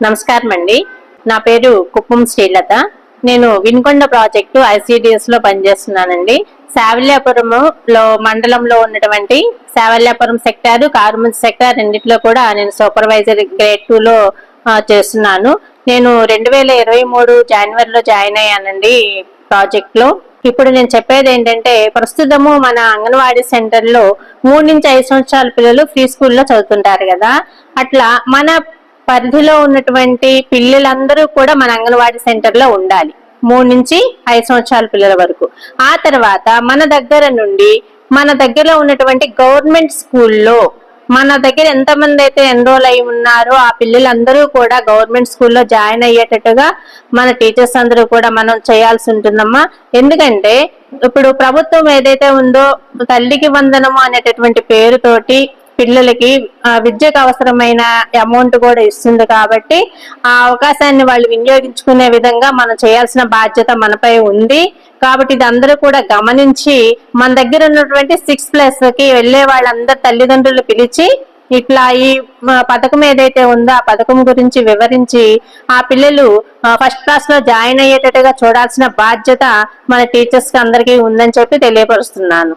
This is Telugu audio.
నమస్కారం అండి. నా పేరు కుప్పం శ్రీలత. నేను వినుకొండ ప్రాజెక్టు ICDS లో పనిచేస్తున్నానండి. శావల్యాపురంలో మండలంలో ఉన్నటువంటి శావల్యాపురం సెక్టార్, కారుమంచి సెక్టార్ రెండిట్లో కూడా నేను సూపర్వైజర్ గ్రేడ్ 2 లో చేస్తున్నాను. నేను 2023 జనవరిలో జాయిన్ అయ్యానండి ప్రాజెక్ట్ లో. ఇప్పుడు నేను చెప్పేది ఏంటంటే, ప్రస్తుతము మన అంగన్వాడీ సెంటర్ లో 3 నుంచి 5 సంవత్సరాల పిల్లలు ఫ్రీ స్కూల్లో చదువుతుంటారు కదా. అట్లా మన పరిధిలో ఉన్నటువంటి పిల్లలందరూ కూడా మన అంగన్వాడీ సెంటర్ లో ఉండాలి 3 నుంచి 5 సంవత్సరాల పిల్లల వరకు. ఆ తర్వాత మన దగ్గరలో ఉన్నటువంటి గవర్నమెంట్ స్కూల్లో మన దగ్గర ఎంతమంది అయితే ఎన్రోల్ అయి ఉన్నారో ఆ పిల్లలందరూ కూడా గవర్నమెంట్ స్కూల్లో జాయిన్ అయ్యేటట్టుగా మన టీచర్స్ అందరూ కూడా మనం చేయాల్సి ఉంటుందమ్మా. ఎందుకంటే ఇప్పుడు ప్రభుత్వం ఏదైతే ఉందో తల్లికి వందనము అనేటటువంటి పేరుతోటి పిల్లలకి విద్యకు అవసరమైన అమౌంట్ కూడా ఇస్తుంది. కాబట్టి ఆ అవకాశాన్ని వాళ్ళు వినియోగించుకునే విధంగా మనం చేయాల్సిన బాధ్యత మనపై ఉంది. కాబట్టి ఇది అందరూ కూడా గమనించి మన దగ్గర ఉన్నటువంటి 6+ కి వెళ్లే వాళ్ళందరి తల్లిదండ్రులు పిలిచి ఇట్లా ఈ పథకం ఏదైతే ఉందో ఆ పథకం గురించి వివరించి ఆ పిల్లలు ఫస్ట్ క్లాస్ లో జాయిన్ అయ్యేటట్టుగా చూడాల్సిన బాధ్యత మన టీచర్స్ కి అందరికీ ఉందని చెప్పి తెలియపరుస్తున్నాను.